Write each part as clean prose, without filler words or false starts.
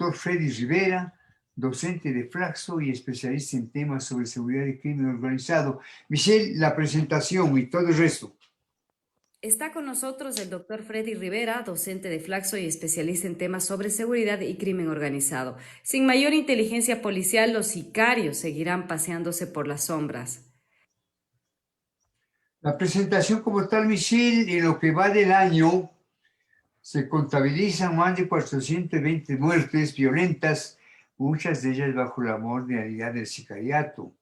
doctor Freddy Rivera, docente de Flaxo y especialista en temas sobre seguridad y crimen organizado. Michelle, la presentación y todo el resto. Está con nosotros el doctor Freddy Rivera, docente de Flaxo y especialista en temas sobre seguridad y crimen organizado. Sin mayor inteligencia policial, los sicarios seguirán paseándose por las sombras. La presentación como tal, Michelle, en lo que va del año, se contabilizan más de 420 muertes violentas, muchas de ellas bajo la modalidad del sicariato.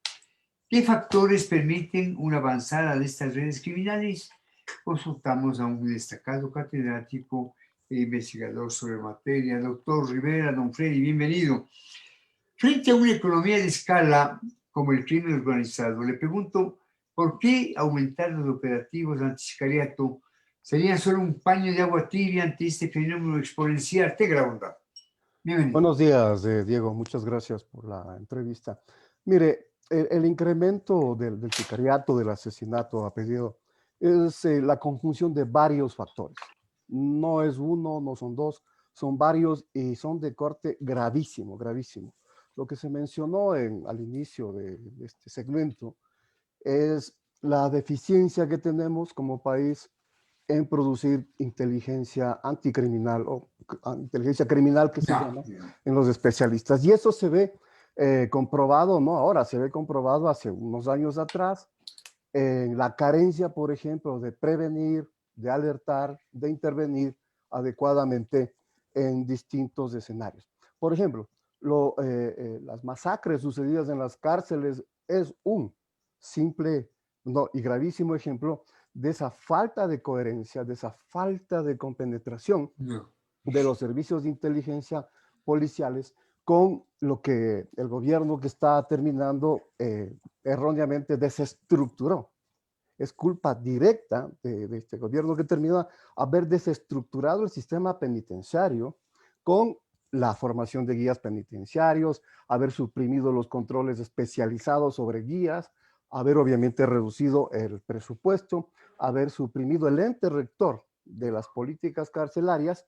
¿Qué factores permiten una avanzada de estas redes criminales? Consultamos a un destacado catedrático e investigador sobre materia, doctor Rivera. Don Freddy, bienvenido. Frente a una economía de escala como el crimen organizado, le pregunto, ¿por qué aumentar los operativos antisicariato serían solo un paño de agua tibia ante este fenómeno exponencial? Te bondad. Bienvenido. Buenos días, Diego. Muchas gracias por la entrevista. Mire, el incremento del sicariato, del asesinato a pedido, es la conjunción de varios factores. No es uno, no son dos, son varios y son de corte gravísimo, gravísimo. Lo que se mencionó al inicio de este segmento es la deficiencia que tenemos como país en producir inteligencia anticriminal o inteligencia criminal que se llama en los especialistas. Y eso se ve comprobado, no ahora, se ve comprobado hace unos años atrás en la carencia, por ejemplo, de prevenir, de alertar, de intervenir adecuadamente en distintos escenarios. Por ejemplo, las masacres sucedidas en las cárceles es un simple y gravísimo ejemplo de esa falta de coherencia, de esa falta de compenetración de los servicios de inteligencia policiales con lo que el gobierno que está terminando erróneamente desestructuró. Es culpa directa de este gobierno que termina haber desestructurado el sistema penitenciario con la formación de guías penitenciarios, haber suprimido los controles especializados sobre guías, haber obviamente reducido el presupuesto, haber suprimido el ente rector de las políticas carcelarias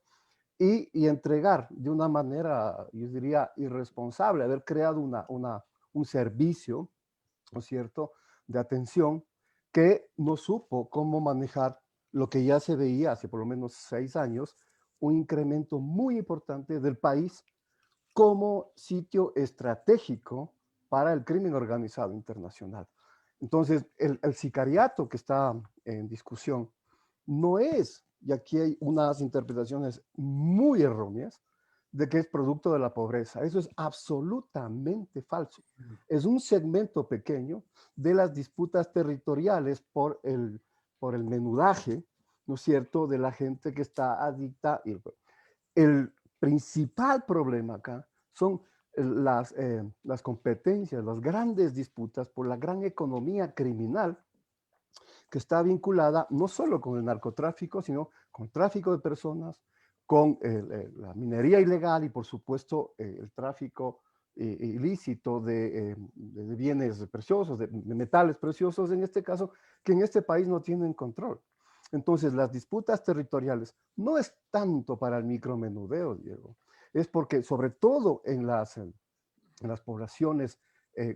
y entregar de una manera, yo diría, irresponsable, haber creado un servicio, ¿no es cierto?, de atención que no supo cómo manejar lo que ya se veía hace por lo menos 6 años, un incremento muy importante del país como sitio estratégico para el crimen organizado internacional. Entonces, el sicariato que está en discusión no es, y aquí hay unas interpretaciones muy erróneas, de que es producto de la pobreza. Eso es absolutamente falso. Es un segmento pequeño de las disputas territoriales por el menudaje, ¿no es cierto?, de la gente que está adicta. El principal problema acá son las competencias, las grandes disputas por la gran economía criminal que está vinculada no solo con el narcotráfico, sino con el tráfico de personas, con la minería ilegal y por supuesto el tráfico ilícito de bienes preciosos, de metales preciosos en este caso, que en este país no tienen control. Entonces las disputas territoriales no es tanto para el micromenudeo, Diego, es porque sobre todo en las poblaciones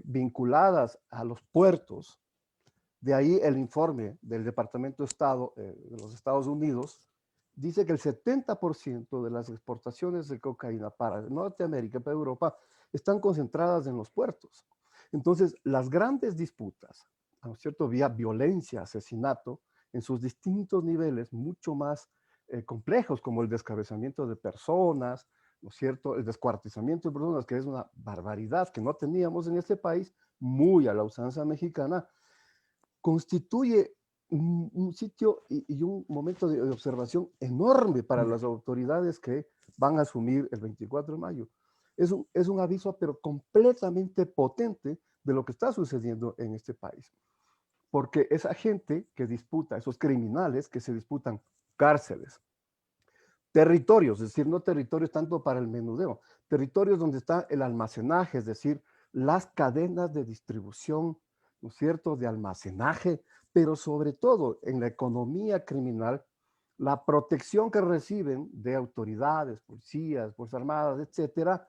vinculadas a los puertos, de ahí el informe del Departamento de Estado de los Estados Unidos dice que el 70% de las exportaciones de cocaína para Norteamérica y para Europa están concentradas en los puertos. Entonces, las grandes disputas, ¿no es cierto?, vía violencia, asesinato, en sus distintos niveles mucho más complejos, como el descabezamiento de personas, ¿no es cierto?, el descuartizamiento de personas, que es una barbaridad que no teníamos en este país, muy a la usanza mexicana, constituye un sitio y un momento de observación enorme para las autoridades que van a asumir el 24 de mayo. Es un aviso, pero completamente potente de lo que está sucediendo en este país. Porque esa gente que disputa, esos criminales que se disputan cárceles, territorios, es decir, no territorios tanto para el menudeo, territorios donde está el almacenaje, es decir, las cadenas de distribución, ¿no es cierto?, de almacenaje, pero sobre todo en la economía criminal, la protección que reciben de autoridades, policías, fuerzas armadas, etcétera,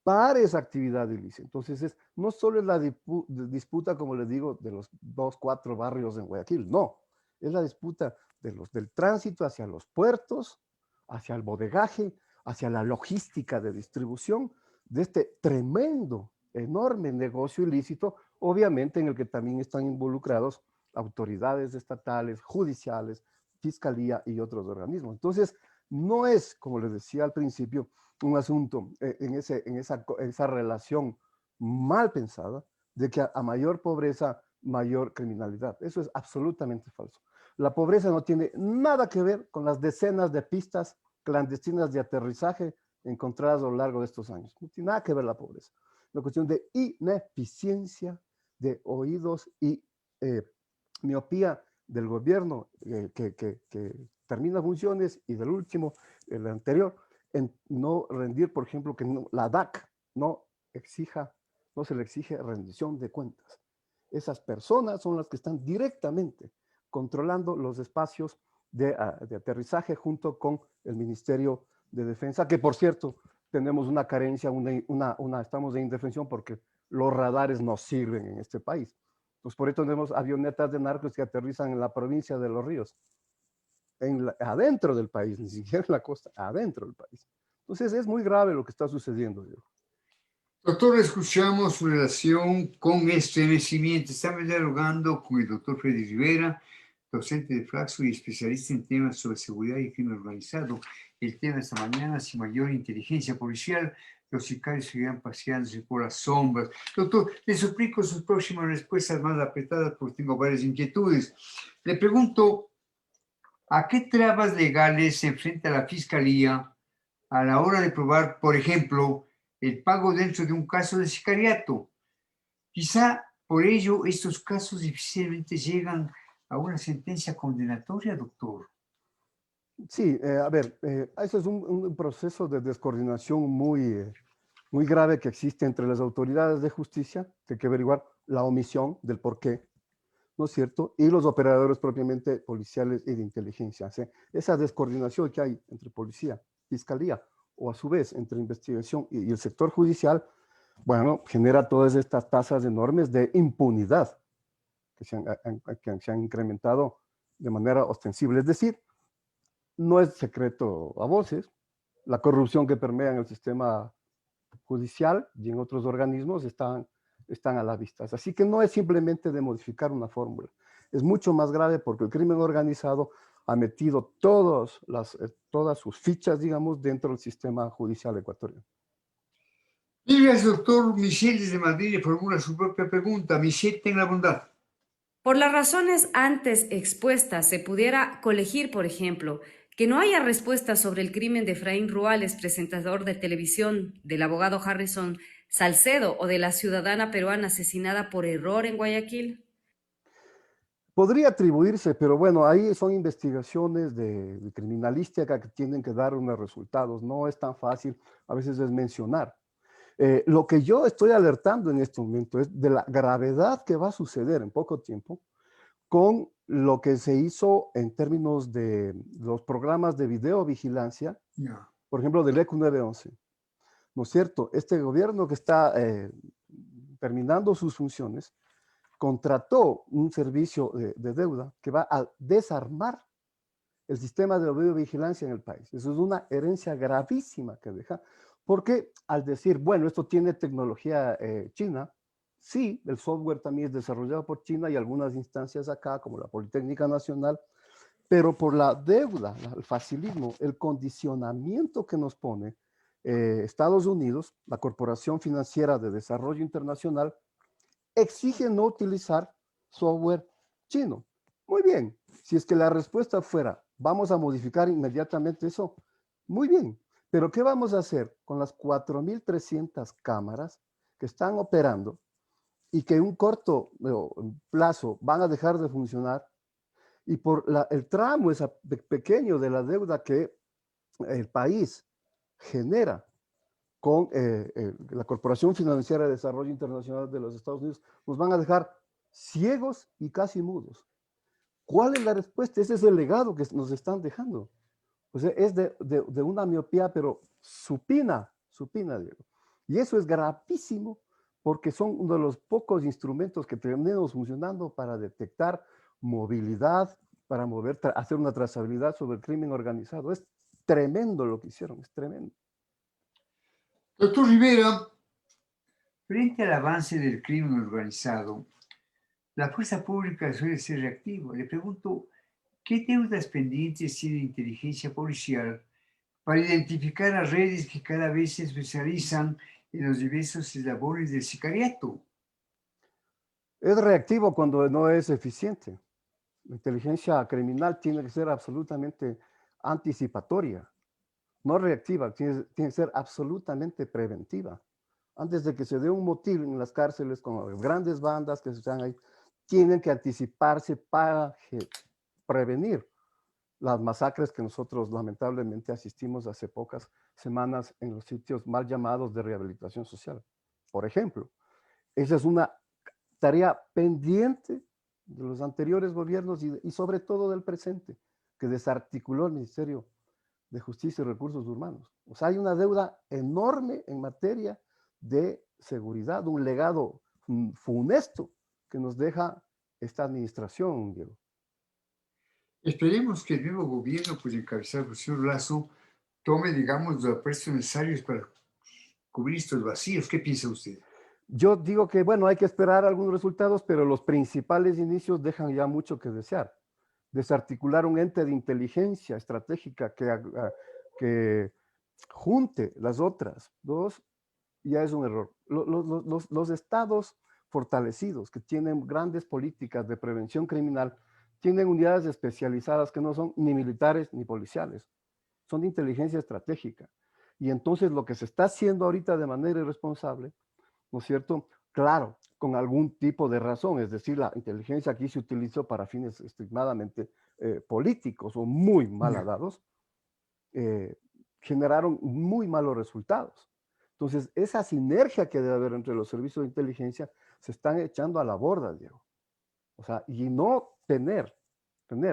para esa actividad ilícita. Entonces, no solo es la disputa, como les digo, de los 2, 4 barrios en Guayaquil, no, es la disputa del tránsito hacia los puertos, hacia el bodegaje, hacia la logística de distribución de este tremendo, enorme negocio ilícito, obviamente en el que también están involucrados autoridades estatales, judiciales, fiscalía y otros organismos. Entonces, no es, como les decía al principio, un asunto en esa relación mal pensada de que a mayor pobreza, mayor criminalidad. Eso es absolutamente falso. La pobreza no tiene nada que ver con las decenas de pistas clandestinas de aterrizaje encontradas a lo largo de estos años. No tiene nada que ver la pobreza. Una cuestión de ineficiencia de oídos y miopía del gobierno que termina funciones y del último, el anterior, en no rendir, por ejemplo, que no, la DAC no se le exige rendición de cuentas. Esas personas son las que están directamente controlando los espacios de aterrizaje junto con el Ministerio de Defensa, que por cierto, tenemos una carencia, estamos de indefensión porque los radares no sirven en este país. Pues por eso tenemos avionetas de narcos que aterrizan en la provincia de Los Ríos, adentro del país, ni siquiera en la costa, adentro del país. Entonces es muy grave lo que está sucediendo, Diego. Doctor, escuchamos su relación con estremecimiento. Estamos dialogando con el doctor Freddy Rivera, docente de Flaxo y especialista en temas sobre seguridad y crimen organizado. El tema esta mañana, sin mayor inteligencia policial, los sicarios seguirán paseándose por las sombras. Doctor, le suplico sus próximas respuestas más apretadas porque tengo varias inquietudes. Le pregunto, ¿a qué trabas legales se enfrenta la Fiscalía a la hora de probar, por ejemplo, el pago dentro de un caso de sicariato? Quizá por ello estos casos difícilmente llegan a una sentencia condenatoria, doctor. Sí, a ver, eso es un proceso de descoordinación muy grave que existe entre las autoridades de justicia, que hay que averiguar la omisión del por qué, ¿no es cierto? Y los operadores propiamente policiales y de inteligencia. ¿Sí? Esa descoordinación que hay entre policía, fiscalía, o a su vez entre investigación y el sector judicial, bueno, genera todas estas tasas enormes de impunidad que se han incrementado de manera ostensible. Es decir, no es secreto a voces, la corrupción que permea en el sistema judicial y en otros organismos están a la vista. Así que no es simplemente de modificar una fórmula, es mucho más grave porque el crimen organizado ha metido todas sus fichas, digamos, dentro del sistema judicial ecuatoriano. Gracias, doctor. Michelle desde Madrid le formula su propia pregunta. Michelle, ten la bondad. Por las razones antes expuestas, se pudiera colegir, por ejemplo, que no haya respuesta sobre el crimen de Efraín Ruales, presentador de televisión, del abogado Harrison Salcedo o de la ciudadana peruana asesinada por error en Guayaquil. Podría atribuirse, pero bueno, ahí son investigaciones de criminalística que tienen que dar unos resultados. No es tan fácil a veces es mencionar. Lo que yo estoy alertando en este momento es de la gravedad que va a suceder en poco tiempo con lo que se hizo en términos de los programas de videovigilancia, por ejemplo, del ECU 911. ¿No es cierto? Este gobierno que está terminando sus funciones, contrató un servicio de deuda que va a desarmar el sistema de videovigilancia en el país. Eso es una herencia gravísima que deja, porque al decir, bueno, esto tiene tecnología china, sí, el software también es desarrollado por China y algunas instancias acá, como la Politécnica Nacional, pero por la deuda, el facilismo, el condicionamiento que nos pone Estados Unidos, la Corporación Financiera de Desarrollo Internacional, exige no utilizar software chino. Muy bien, si es que la respuesta fuera, vamos a modificar inmediatamente eso, muy bien, pero ¿qué vamos a hacer con las 4.300 cámaras que están operando y que en un corto plazo van a dejar de funcionar? Y por el tramo pequeño de la deuda que el país genera con la Corporación Financiera de Desarrollo Internacional de los Estados Unidos, nos van a dejar ciegos y casi mudos. ¿Cuál es la respuesta? Ese es el legado que nos están dejando. O sea, es de una miopía, pero supina, Diego. Y eso es gravísimo porque son uno de los pocos instrumentos que tenemos funcionando para detectar movilidad, para hacer una trazabilidad sobre el crimen organizado. Es tremendo lo que hicieron, es tremendo. Doctor Rivera, frente al avance del crimen organizado, la fuerza pública suele ser reactiva. Le pregunto, ¿qué deudas pendientes tiene inteligencia policial para identificar a redes que cada vez se especializan en los diversos eslabones del sicariato? Es reactivo cuando no es eficiente. La inteligencia criminal tiene que ser absolutamente anticipatoria, no reactiva, tiene que ser absolutamente preventiva. Antes de que se dé un motín en las cárceles con las grandes bandas que están ahí, tienen que anticiparse para prevenir las masacres que nosotros lamentablemente asistimos hace pocas semanas en los sitios mal llamados de rehabilitación social. Por ejemplo, esa es una tarea pendiente de los anteriores gobiernos y sobre todo del presente, que desarticuló el Ministerio de Justicia y Recursos Humanos. O sea, hay una deuda enorme en materia de seguridad, un legado funesto que nos deja esta administración, Diego. Esperemos que el nuevo gobierno, pues encabezado por el señor Lazo, tome, digamos, los apuestos necesarios para cubrir estos vacíos. ¿Qué piensa usted? Yo digo que, bueno, hay que esperar algunos resultados, pero los principales inicios dejan ya mucho que desear. Desarticular un ente de inteligencia estratégica que junte las otras dos ya es un error. Los estados fortalecidos que tienen grandes políticas de prevención criminal tienen unidades especializadas que no son ni militares ni policiales, son de inteligencia estratégica. Y entonces lo que se está haciendo ahorita de manera irresponsable, ¿no es cierto? Claro, con algún tipo de razón, es decir, la inteligencia aquí se utilizó para fines extremadamente políticos o muy mal dados, generaron muy malos resultados. Entonces, esa sinergia que debe haber entre los servicios de inteligencia se están echando a la borda, Diego. O sea, y no tener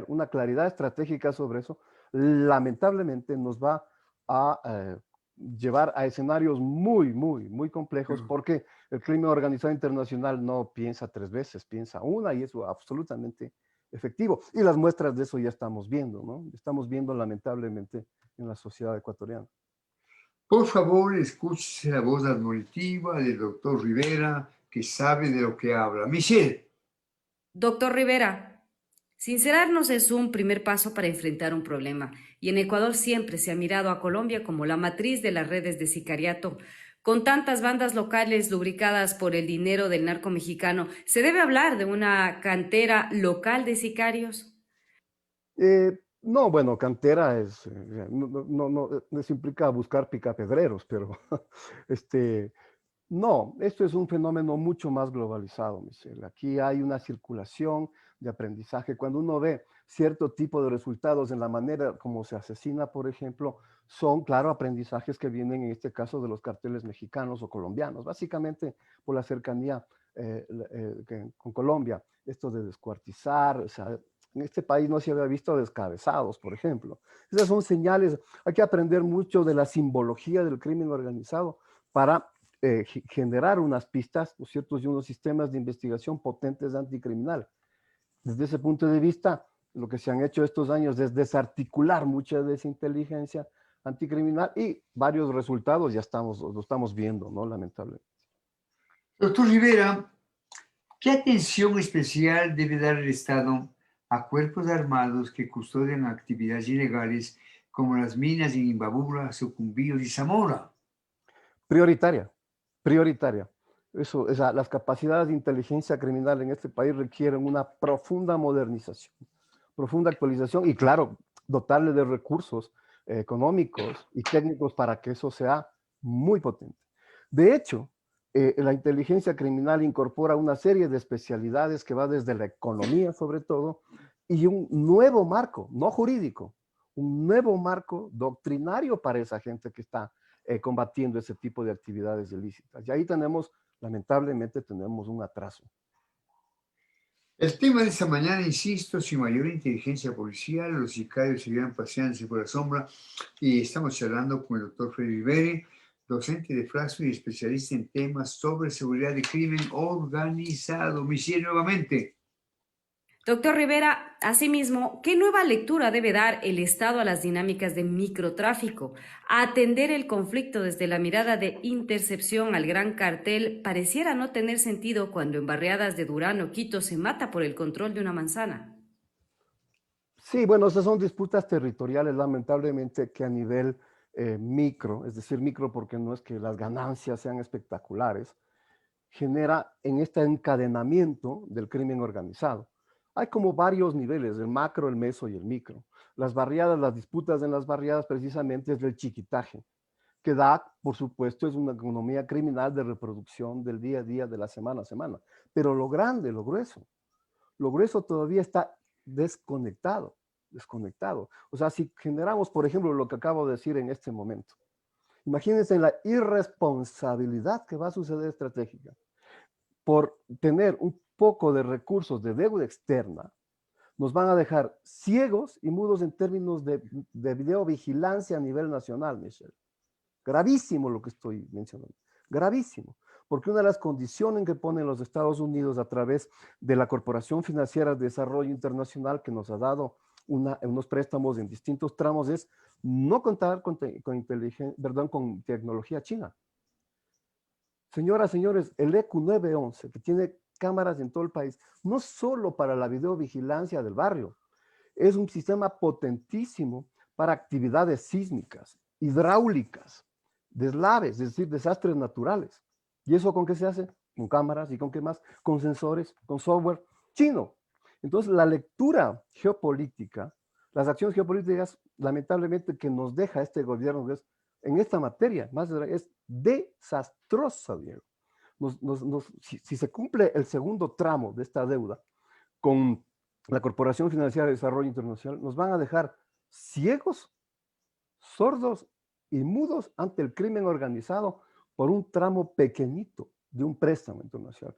una claridad estratégica sobre eso, lamentablemente nos va a llevar a escenarios muy complejos porque el crimen organizado internacional no piensa 3 veces, piensa una y eso absolutamente efectivo. Y las muestras de eso ya estamos viendo, ¿no? Estamos viendo lamentablemente en la sociedad ecuatoriana. Por favor, escúchese la voz admonitiva del doctor Rivera, que sabe de lo que habla. Michelle. Doctor Rivera, sincerarnos es un primer paso para enfrentar un problema, y en Ecuador siempre se ha mirado a Colombia como la matriz de las redes de sicariato. Con tantas bandas locales lubricadas por el dinero del narco mexicano, ¿se debe hablar de una cantera local de sicarios? No, bueno, cantera es, eso implica buscar picapedreros, pero no, esto es un fenómeno mucho más globalizado, Michelle. Aquí hay una circulación de aprendizaje. Cuando uno ve cierto tipo de resultados en la manera como se asesina, por ejemplo, son, claro, aprendizajes que vienen en este caso de los carteles mexicanos o colombianos, básicamente por la cercanía con Colombia, esto de descuartizar, o sea, en este país no se había visto descabezados, por ejemplo. Esas son señales, hay que aprender mucho de la simbología del crimen organizado para generar unas pistas, ¿no es cierto?, y unos sistemas de investigación potentes anticriminal. Desde ese punto de vista, lo que se han hecho estos años es desarticular mucha de esa inteligencia anticriminal y varios resultados ya lo estamos viendo, ¿no?, lamentablemente. Doctor Rivera, ¿qué atención especial debe dar el Estado a cuerpos armados que custodian actividades ilegales como las minas en Imbabura, Sucumbíos y Zamora? Prioritaria, prioritaria. Eso, las capacidades de inteligencia criminal en este país requieren una profunda modernización, profunda actualización y, claro, dotarle de recursos económicos y técnicos para que eso sea muy potente. De hecho, la inteligencia criminal incorpora una serie de especialidades que va desde la economía, sobre todo, y un nuevo marco, no jurídico, un nuevo marco doctrinario para esa gente que está combatiendo ese tipo de actividades ilícitas. Y ahí lamentablemente tenemos un atraso. El tema de esta mañana, insisto, sin mayor inteligencia policial, los sicarios seguirán paseándose por la sombra y estamos charlando con el doctor Freddy Rivera, docente de Flaxo y especialista en temas sobre seguridad y crimen organizado. Michelle, nuevamente. Doctor Rivera, asimismo, ¿qué nueva lectura debe dar el Estado a las dinámicas de microtráfico? Atender el conflicto desde la mirada de intercepción al gran cartel pareciera no tener sentido cuando en barriadas de Durán o Quito se mata por el control de una manzana. Sí, bueno, esas son disputas territoriales, lamentablemente, que a nivel micro, es decir, micro porque no es que las ganancias sean espectaculares, genera en este encadenamiento del crimen organizado. Hay como varios niveles, el macro, el meso y el micro. Las barriadas, las disputas en las barriadas precisamente es del chiquitaje, que da, por supuesto, es una economía criminal de reproducción del día a día, de la semana a semana. Pero lo grande, lo grueso todavía está desconectado. O sea, si generamos, por ejemplo, lo que acabo de decir en este momento, imagínense la irresponsabilidad que va a suceder estratégica por tener un poco de recursos de deuda externa, nos van a dejar ciegos y mudos en términos de videovigilancia a nivel nacional, Michelle. Gravísimo lo que estoy mencionando, gravísimo, porque una de las condiciones que ponen los Estados Unidos a través de la Corporación Financiera de Desarrollo Internacional que nos ha dado unos préstamos en distintos tramos es no contar con tecnología china. Señoras, señores, el EQ911, que tiene cámaras en todo el país, no solo para la videovigilancia del barrio, es un sistema potentísimo para actividades sísmicas, hidráulicas, deslaves, es decir, desastres naturales. ¿Y eso con qué se hace? Con cámaras y con qué más, con sensores, con software chino. Entonces, la lectura geopolítica, las acciones geopolíticas, lamentablemente, que nos deja este gobierno en esta materia, más es desastrosa, Diego. Si se cumple el segundo tramo de esta deuda con la Corporación Financiera de Desarrollo Internacional, nos van a dejar ciegos, sordos y mudos ante el crimen organizado por un tramo pequeñito de un préstamo internacional.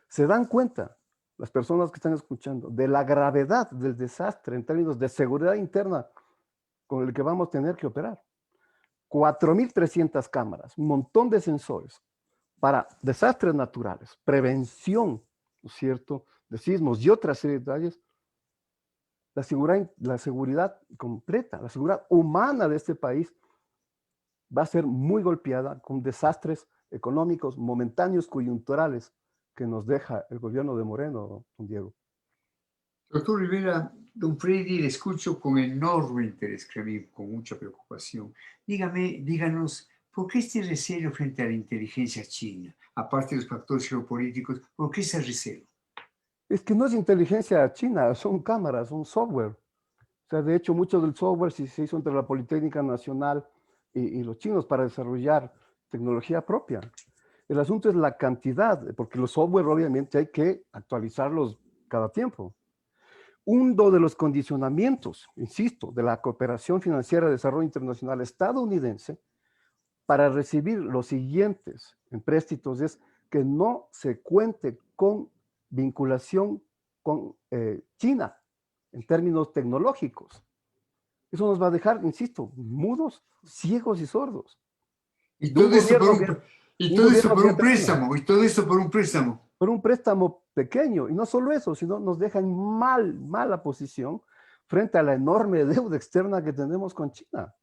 ¿Se dan cuenta las personas que están escuchando de la gravedad del desastre en términos de seguridad interna con el que vamos a tener que operar? 4.300 cámaras, un montón de sensores para desastres naturales, prevención, ¿no es cierto?, de sismos y otra serie de detalles. La seguridad completa, la seguridad humana de este país va a ser muy golpeada con desastres económicos momentáneos, coyunturales, que nos deja el gobierno de Moreno, don Diego. Doctor Rivera, don Freddy, le escucho con enorme interés, con mucha preocupación. Díganos, ¿por qué este recelo frente a la inteligencia china? Aparte de los factores geopolíticos, ¿por qué ese recelo? Es que no es inteligencia china, son cámaras, son software. O sea, de hecho, mucho del software se hizo entre la Politécnica Nacional y los chinos para desarrollar tecnología propia. El asunto es la cantidad, porque los software obviamente hay que actualizarlos cada tiempo. Uno de los condicionamientos, insisto, de la Cooperación Financiera de Desarrollo Internacional estadounidense para recibir los siguientes empréstitos es que no se cuente con vinculación con China en términos tecnológicos. Eso nos va a dejar, insisto, mudos, ciegos y sordos. Y todo esto por un préstamo, y todo esto por un préstamo. Por un préstamo pequeño, y no solo eso, sino nos deja en mala posición frente a la enorme deuda externa que tenemos con China.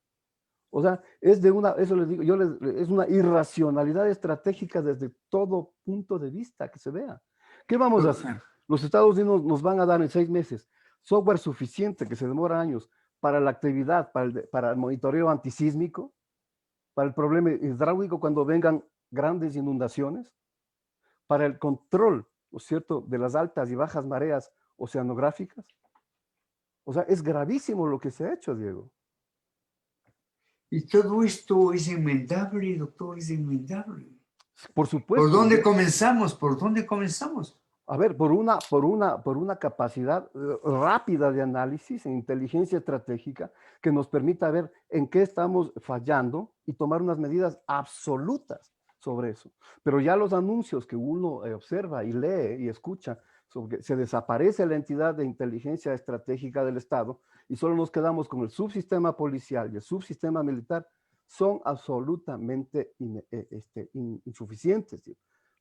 O sea, eso les digo, es una irracionalidad estratégica desde todo punto de vista que se vea. ¿Qué vamos a hacer? Los Estados Unidos nos van a dar en 6 meses software suficiente, que se demora años, para la actividad, para el monitoreo antisísmico, para el problema hidráulico cuando vengan grandes inundaciones, para el control, ¿no es cierto?, de las altas y bajas mareas oceanográficas. O sea, es gravísimo lo que se ha hecho, Diego. Y todo esto es enmendable, doctor, es enmendable. Por supuesto. ¿Por dónde comenzamos? ¿Por dónde comenzamos? A ver, por una capacidad rápida de análisis en inteligencia estratégica que nos permita ver en qué estamos fallando y tomar unas medidas absolutas sobre eso. Pero ya los anuncios que uno observa y lee y escucha sobre que se desaparece la entidad de inteligencia estratégica del Estado y solo nos quedamos con el subsistema policial y el subsistema militar, son absolutamente insuficientes.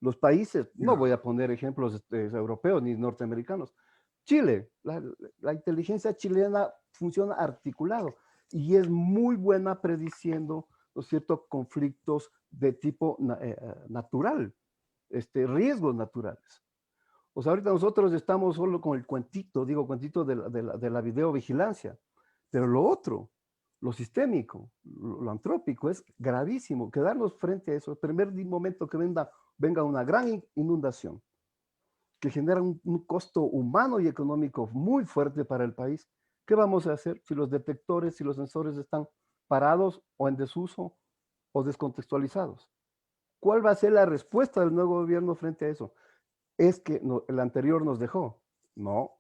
Los países, no voy a poner ejemplos europeos ni norteamericanos, Chile, la inteligencia chilena funciona articulado y es muy buena prediciendo, ¿no es cierto?, conflictos de tipo natural, riesgos naturales. O sea, ahorita nosotros estamos solo con el cuentito, digo cuentito de la videovigilancia, pero lo otro, lo sistémico, lo antrópico es gravísimo. Quedarnos frente a eso, el primer momento que venga una gran inundación, que genera un costo humano y económico muy fuerte para el país, ¿qué vamos a hacer si los detectores, si los sensores están parados o en desuso o descontextualizados? ¿Cuál va a ser la respuesta del nuevo gobierno frente a eso? ¿Es que el anterior nos dejó? No,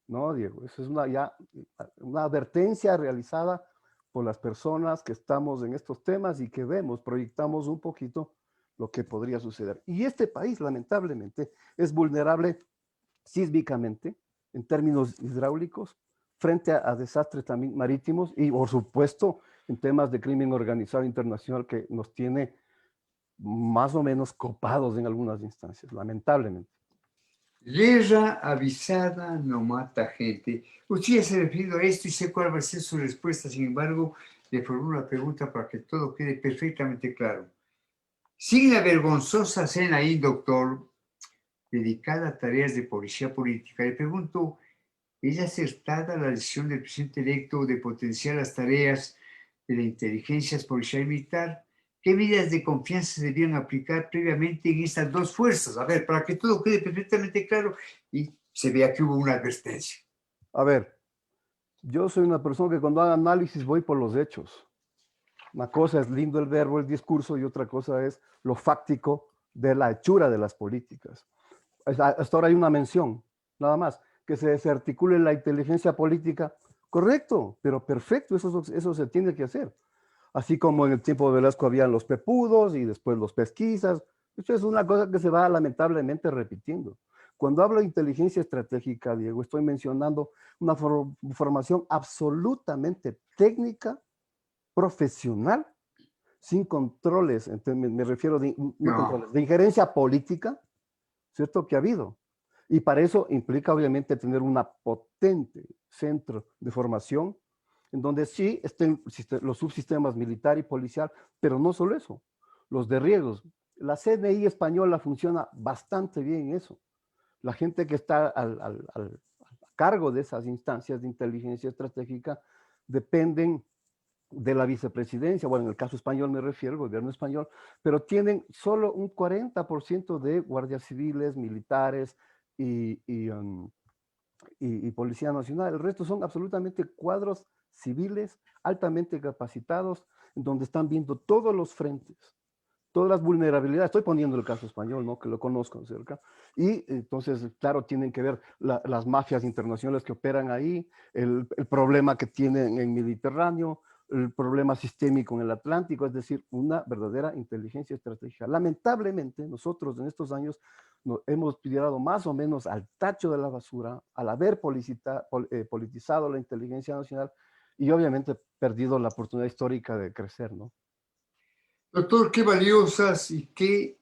no, Diego, eso es una advertencia realizada por las personas que estamos en estos temas y que proyectamos un poquito lo que podría suceder. Y este país, lamentablemente, es vulnerable sísmicamente, en términos hidráulicos, frente a desastres también marítimos y, por supuesto, en temas de crimen organizado internacional que nos tiene más o menos copados en algunas instancias, lamentablemente. Guerra avisada no mata gente. Usted ya se refirió a esto y sé cuál va a ser su respuesta. Sin embargo, le formulo una pregunta para que todo quede perfectamente claro. Sin la vergonzosa cena ahí, doctor, dedicada a tareas de policía política, le pregunto, ¿es acertada la decisión del presidente electo de potenciar las tareas de la inteligencia policial y militar? ¿Qué medidas de confianza se debían aplicar previamente en estas dos fuerzas? A ver, para que todo quede perfectamente claro y se vea que hubo una advertencia. A ver, yo soy una persona que cuando hago análisis voy por los hechos. Una cosa es lindo el verbo, el discurso, y otra cosa es lo fáctico de la hechura de las políticas. Hasta ahora hay una mención, nada más, que se desarticule la inteligencia política. Correcto, pero perfecto, eso se tiene que hacer. Así como en el tiempo de Velasco habían los pepudos y después los pesquisas. Esto es una cosa que se va lamentablemente repitiendo. Cuando hablo de inteligencia estratégica, Diego, estoy mencionando una formación absolutamente técnica, profesional, sin controles, me refiero de injerencia política, ¿cierto? Que ha habido. Y para eso implica obviamente tener una potente centro de formación en donde sí estén los subsistemas militar y policial, pero no solo eso, los de riesgos. La CNI española funciona bastante bien en eso. La gente que está a cargo de esas instancias de inteligencia estratégica dependen de la vicepresidencia, bueno, en el caso español me refiero, el gobierno español, pero tienen solo un 40% de guardias civiles, militares y Policía Nacional. El resto son absolutamente cuadros civiles altamente capacitados, en donde están viendo todos los frentes, todas las vulnerabilidades. Estoy poniendo el caso español, ¿no? Que lo conozco cerca. Y entonces, claro, tienen que ver las mafias internacionales que operan ahí, el problema que tienen en Mediterráneo, el problema sistémico en el Atlántico, es decir, una verdadera inteligencia estratégica. Lamentablemente, nosotros en estos años hemos tirado más o menos al tacho de la basura al haber politizado la inteligencia nacional y obviamente perdido la oportunidad histórica de crecer, ¿no? Doctor, qué valiosas y qué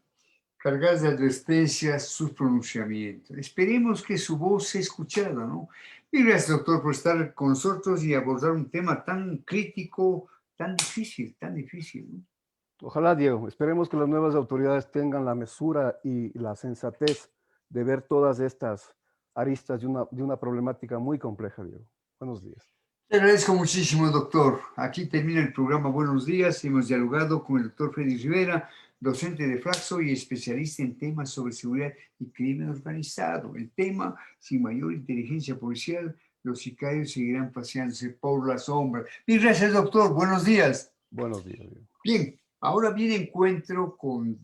cargadas de advertencias sus pronunciamientos. Esperemos que su voz sea escuchada, ¿no? Y gracias, doctor, por estar con nosotros y abordar un tema tan crítico, tan difícil, ¿no? Ojalá, Diego, esperemos que las nuevas autoridades tengan la mesura y la sensatez de ver todas estas aristas de una problemática muy compleja, Diego. Buenos días. Te agradezco muchísimo, doctor. Aquí termina el programa Buenos Días. Hemos dialogado con el doctor Freddy Rivera, docente de Flaxo y especialista en temas sobre seguridad y crimen organizado. El tema, sin mayor inteligencia policial, los sicarios seguirán paseándose por la sombra. Y gracias, doctor. Buenos días. Buenos días, Diego. Bien, ahora viene encuentro con